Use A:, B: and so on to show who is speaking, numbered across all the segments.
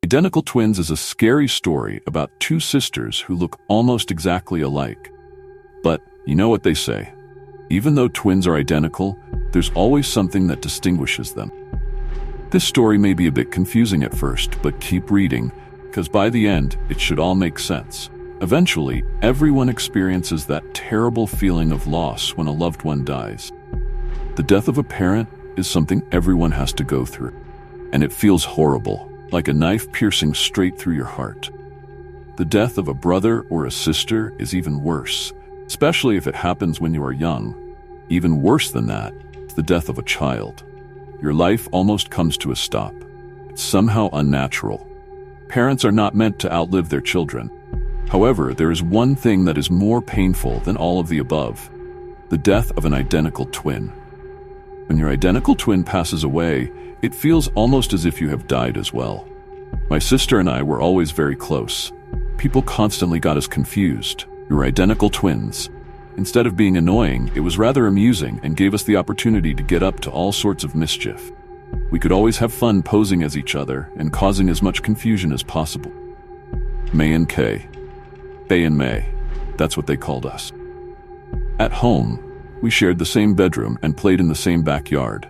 A: Identical twins is a scary story about two sisters who look almost exactly alike. But you know what they say. Even though twins are identical, there's always something that distinguishes them. This story may be a bit confusing at first, but keep reading, because by the end, it should all make sense. Eventually, everyone experiences that terrible feeling of loss when a loved one dies. The death of a parent is something everyone has to go through, and it feels horrible, like a knife piercing straight through your heart. The death of a brother or a sister is even worse, especially if it happens when you are young. Even worse than that, it's the death of a child. Your life almost comes to a stop. It's somehow unnatural. Parents are not meant to outlive their children. However, there is one thing that is more painful than all of the above: the death of an identical twin. When your identical twin passes away, it feels almost as if you have died as well. My sister and I were always very close. People constantly got us confused. We were identical twins. Instead of being annoying, it was rather amusing and gave us the opportunity to get up to all sorts of mischief. We could always have fun posing as each other and causing as much confusion as possible. May and Kay. Bay and May. That's what they called us. At home, we shared the same bedroom and played in the same backyard.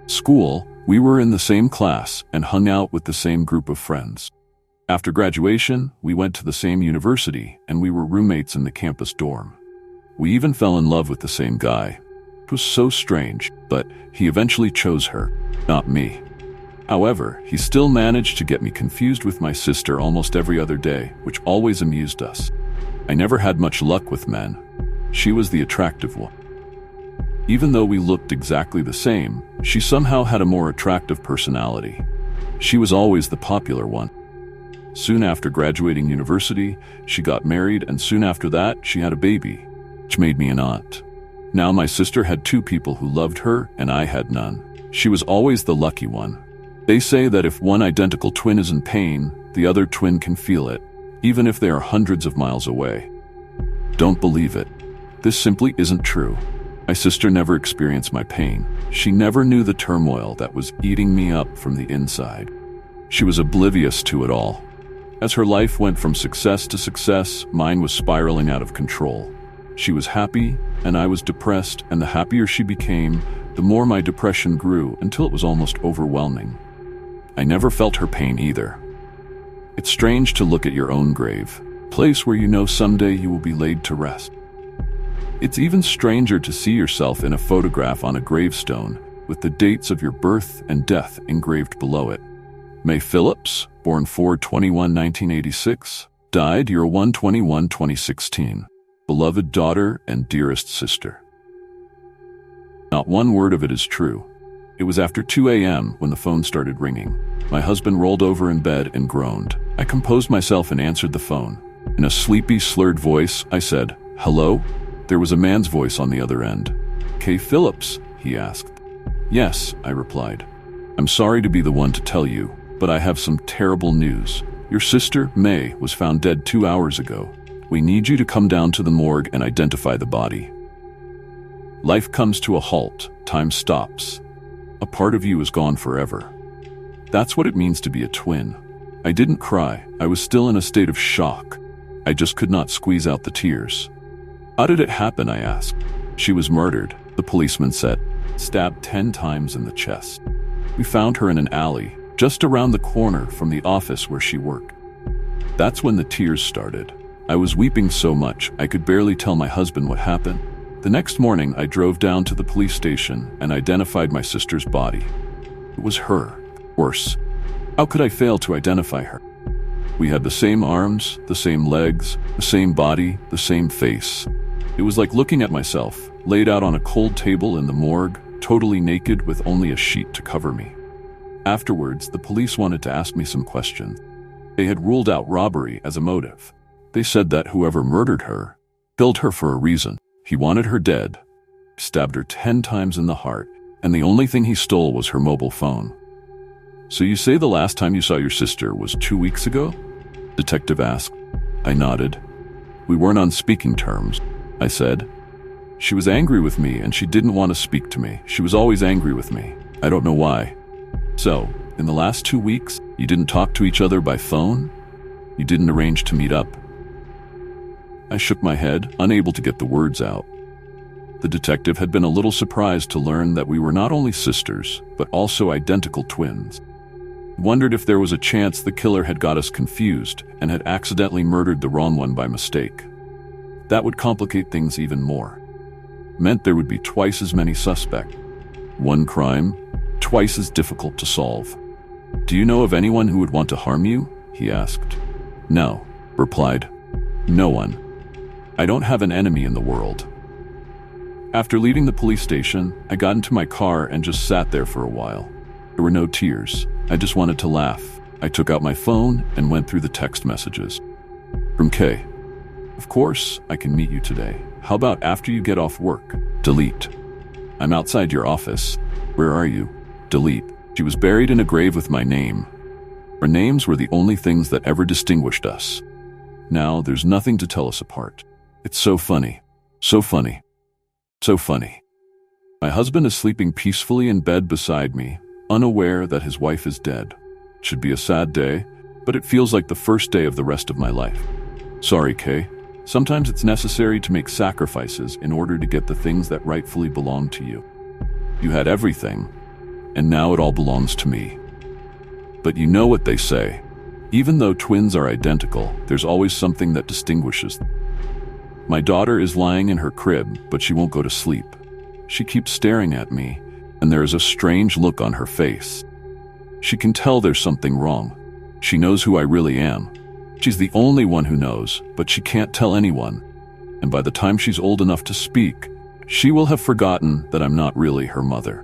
A: School, we were in the same class and hung out with the same group of friends. After graduation, we went to the same university and we were roommates in the campus dorm. We even fell in love with the same guy. It was so strange, but he eventually chose her, not me. However, he still managed to get me confused with my sister almost every other day, which always amused us. I never had much luck with men. She was the attractive one. Even though we looked exactly the same, she somehow had a more attractive personality. She was always the popular one. Soon after graduating university, she got married, and soon after that, she had a baby, which made me an aunt. Now my sister had two people who loved her, and I had none. She was always the lucky one. They say that if one identical twin is in pain, the other twin can feel it, even if they are hundreds of miles away. Don't believe it. This simply isn't true. My sister never experienced my pain. She never knew the turmoil that was eating me up from the inside. She was oblivious to it all. As her life went from success to success, mine was spiraling out of control. She was happy, and I was depressed, and the happier she became, the more my depression grew until it was almost overwhelming. I never felt her pain either. It's strange to look at your own grave, place where you know someday you will be laid to rest. It's even stranger to see yourself in a photograph on a gravestone with the dates of your birth and death engraved below it. May Phillips, born 4/21/1986, died year 1/21/2016. Beloved daughter and dearest sister. Not one word of it is true. It was after 2 a.m. when the phone started ringing. My husband rolled over in bed and groaned. I composed myself and answered the phone. In a sleepy, slurred voice, I said, "Hello?" There was a man's voice on the other end. "Kay Phillips?" he asked. "Yes," I replied. "I'm sorry to be the one to tell you, but I have some terrible news. Your sister, May, was found dead 2 hours ago. We need you to come down to the morgue and identify the body." Life comes to a halt, time stops. A part of you is gone forever. That's what it means to be a twin. I didn't cry. I was still in a state of shock. I just could not squeeze out the tears. "How did it happen?" I asked. "She was murdered," the policeman said, "stabbed 10 times in the chest. We found her in an alley, just around the corner from the office where she worked." That's when the tears started. I was weeping so much I could barely tell my husband what happened. The next morning, I drove down to the police station and identified my sister's body. It was her. Worse. How could I fail to identify her? We had the same arms, the same legs, the same body, the same face. It was like looking at myself, laid out on a cold table in the morgue, totally naked with only a sheet to cover me. Afterwards, the police wanted to ask me some questions. They had ruled out robbery as a motive. They said that whoever murdered her killed her for a reason. He wanted her dead, stabbed her 10 times in the heart, and the only thing he stole was her mobile phone. "So you say the last time you saw your sister was 2 weeks ago?" Detective asked. I nodded. "We weren't on speaking terms," I said. "She was angry with me and she didn't want to speak to me. She was always angry with me. I don't know why." "So, In the last 2 weeks, you didn't talk to each other by phone? You didn't arrange to meet up?" I shook my head, unable to get the words out. The detective had been a little surprised to learn that we were not only sisters, but also identical twins. He wondered if there was a chance the killer had got us confused and had accidentally murdered the wrong one by mistake. That would complicate things even more. Meant there would be twice as many suspects. One crime, twice as difficult to solve. "Do you know of anyone who would want to harm you?" he asked. "No," replied. "No one. I don't have an enemy in the world." After leaving the police station, I got into my car and just sat there for a while. There were no tears. I just wanted to laugh. I took out my phone and went through the text messages. From Kay. "Of course, I can meet you today. How about after you get off work?" Delete. "I'm outside your office. Where are you?" Delete. She was buried in a grave with my name. Our names were the only things that ever distinguished us. Now there's nothing to tell us apart. It's so funny. So funny. So funny. My husband is sleeping peacefully in bed beside me, unaware that his wife is dead. It should be a sad day, but it feels like the first day of the rest of my life. Sorry, Kay. Sometimes it's necessary to make sacrifices in order to get the things that rightfully belong to you. You had everything, and now it all belongs to me. But you know what they say. Even though twins are identical, there's always something that distinguishes them. My daughter is lying in her crib, but she won't go to sleep. She keeps staring at me, and there is a strange look on her face. She can tell there's something wrong. She knows who I really am. She's the only one who knows, but she can't tell anyone. And by the time she's old enough to speak, she will have forgotten that I'm not really her mother.